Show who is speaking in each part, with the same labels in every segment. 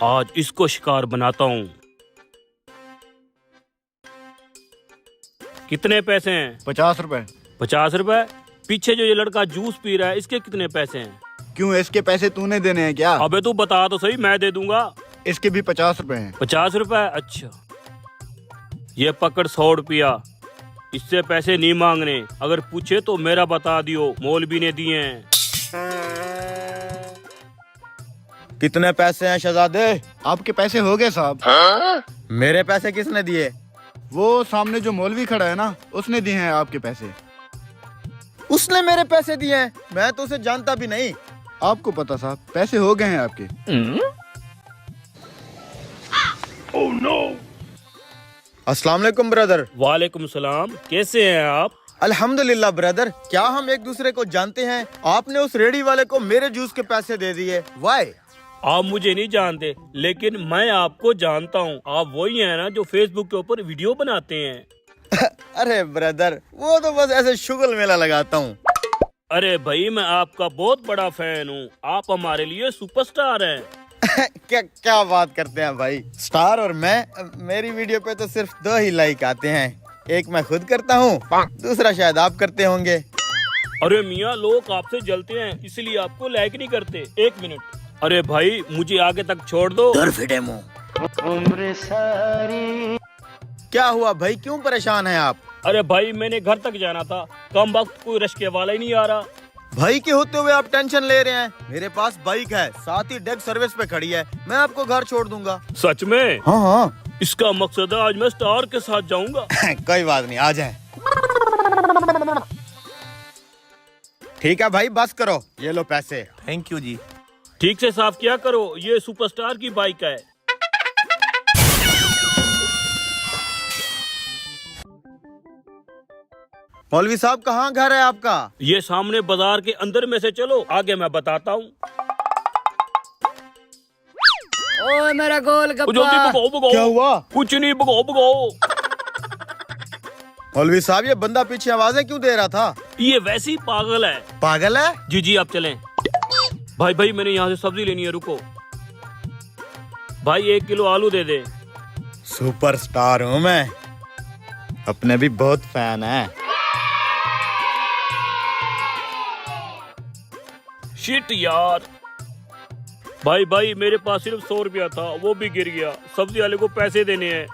Speaker 1: आज इसको शिकार बनाता हूँ। कितने पैसे हैं?
Speaker 2: 50 रुपए।
Speaker 1: 50 रुपए? पीछे जो ये लड़का जूस पी रहा है इसके कितने पैसे हैं?
Speaker 2: क्यों, इसके पैसे तूने देने हैं क्या?
Speaker 1: अबे तू बता तो सही, मैं दे दूंगा।
Speaker 2: इसके भी 50 रुपए हैं।
Speaker 1: 50 रुपए? अच्छा, ये पकड़ 100 रुपया। इससे पैसे नहीं मांगने, अगर पूछे तो मेरा बता दियो, मौलवी ने दिए हैं।
Speaker 3: कितने पैसे हैं शहजादे?
Speaker 2: आपके पैसे हो गए साहब।
Speaker 3: मेरे पैसे किसने दिए?
Speaker 2: वो सामने जो मौलवी खड़ा है ना, उसने दिए हैं आपके पैसे।
Speaker 3: उसने मेरे पैसे दिए हैं? मैं तो उसे जानता भी नहीं।
Speaker 2: आपको पता साहब, पैसे हो गए हैं आपके।
Speaker 1: Oh no.
Speaker 3: अस्सलाम वालेकुम ब्रदर।
Speaker 1: वालेकुम सलाम, कैसे हैं आप?
Speaker 3: अल्हम्दुलिल्लाह ब्रदर। क्या हम एक दूसरे को जानते हैं? आपने उस रेडी वाले को मेरे जूस के पैसे दे दिए, वाई?
Speaker 1: आप मुझे नहीं जानते, लेकिन मैं आपको जानता हूँ। आप वही हैं ना जो फेसबुक के ऊपर वीडियो बनाते हैं?
Speaker 3: अरे ब्रदर, वो तो बस ऐसे शुगल मेला लगाता हूँ।
Speaker 1: अरे भाई, मैं आपका बहुत बड़ा फैन हूँ। आप हमारे लिए सुपरस्टार हैं।
Speaker 3: क्या बात करते हैं भाई, स्टार और मैं? मेरी वीडियो पे तो सिर्फ 2 ही लाइक आते हैं। एक मैं खुद करता हूँ, दूसरा शायद आप करते होंगे।
Speaker 1: अरे मियाँ, लोग आपसे जलते हैं इसलिए आपको लाइक नहीं करते। 1 मिनट। अरे भाई, मुझे आगे तक छोड़ दो।
Speaker 4: उम्र सारी।
Speaker 3: क्या हुआ भाई, क्यों परेशान हैं आप?
Speaker 1: अरे भाई, मैंने घर तक जाना था, कम वक्त कोई रिश्के वाला ही नहीं आ रहा।
Speaker 3: भाई के होते हुए आप टेंशन ले रहे हैं? मेरे पास बाइक है, साथ ही डेग सर्विस पे खड़ी है, मैं आपको घर छोड़ दूंगा।
Speaker 1: सच में?
Speaker 3: हाँ हाँ।
Speaker 1: इसका मकसद है आज मैं स्टार के साथ जाऊंगा।
Speaker 3: कोई बात नहीं, आ जाए। ठीक है भाई, बस करो, ये लो पैसे।
Speaker 4: थैंक यू जी।
Speaker 1: ठीक से साफ किया करो, ये सुपरस्टार की बाइक है।
Speaker 3: मौलवी साहब, कहाँ घर है आपका?
Speaker 1: ये सामने बाजार के अंदर में से चलो, आगे मैं बताता हूँ।
Speaker 5: ओए मेरा गोल
Speaker 1: जल्दी
Speaker 5: गप्पा।
Speaker 1: भगाओ भगाओ।
Speaker 3: क्या हुआ?
Speaker 1: कुछ नहीं, भगाओ भगाओ।
Speaker 3: मौलवी साहब, ये बंदा पीछे आवाजें क्यों दे रहा था?
Speaker 1: ये वैसे ही पागल है।
Speaker 3: पागल है?
Speaker 1: जी जी, आप चलें। भाई भाई, मैंने यहाँ से सब्जी लेनी है, रुको। भाई 1 किलो आलू दे दे।
Speaker 3: सुपरस्टार हूँ मैं, अपने भी बहुत फैन है।
Speaker 1: शिट यार। भाई भाई, मेरे पास सिर्फ 100 रुपया था, वो भी गिर गया। सब्जी वाले को पैसे देने हैं।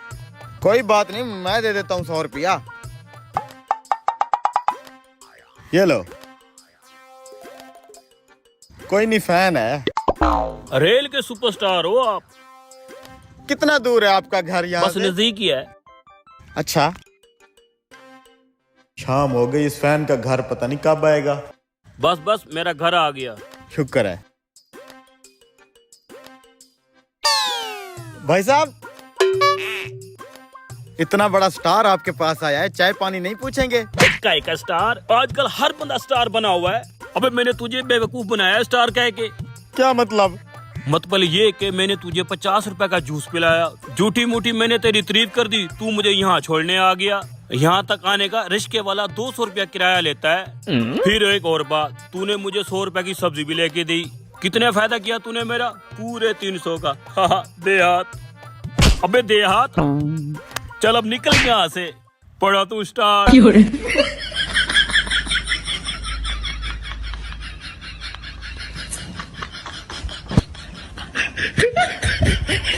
Speaker 3: कोई बात नहीं, मैं दे देता हूँ 100 रुपया। ये लो। कोई नहीं, फैन है।
Speaker 1: रेल के सुपरस्टार हो आप।
Speaker 3: कितना दूर है आपका घर यहाँ
Speaker 1: बस
Speaker 3: से?
Speaker 1: नजदीक ही है।
Speaker 3: अच्छा, शाम हो गई, इस फैन का घर पता नहीं कब आएगा।
Speaker 1: बस बस, मेरा घर आ गया।
Speaker 3: शुक्र है। भाई साहब, इतना बड़ा स्टार आपके पास आया है, चाय पानी नहीं पूछेंगे?
Speaker 1: काय का स्टार? आजकल हर बंदा स्टार बना हुआ है। अबे मैंने तुझे बेवकूफ बनाया स्टार कह के।
Speaker 3: क्या मतलब?
Speaker 1: मतलब ये कि मैंने तुझे 50 रुपए का जूस पिलाया, झूठी मूठी मैंने तेरी तारीफ कर दी, तू मुझे यहाँ छोड़ने आ गया। यहाँ तक आने का रिश्के वाला 200 रुपया किराया लेता है। फिर एक और बात, तूने मुझे 100 रुपए की सब्जी भी लेके दी। कितने फायदा किया तूने मेरा? पूरे 300 का। हाँ, दे हाथ। अबे दे हाथ। चल अब निकल यहाँ से, पड़ा तू स्टार।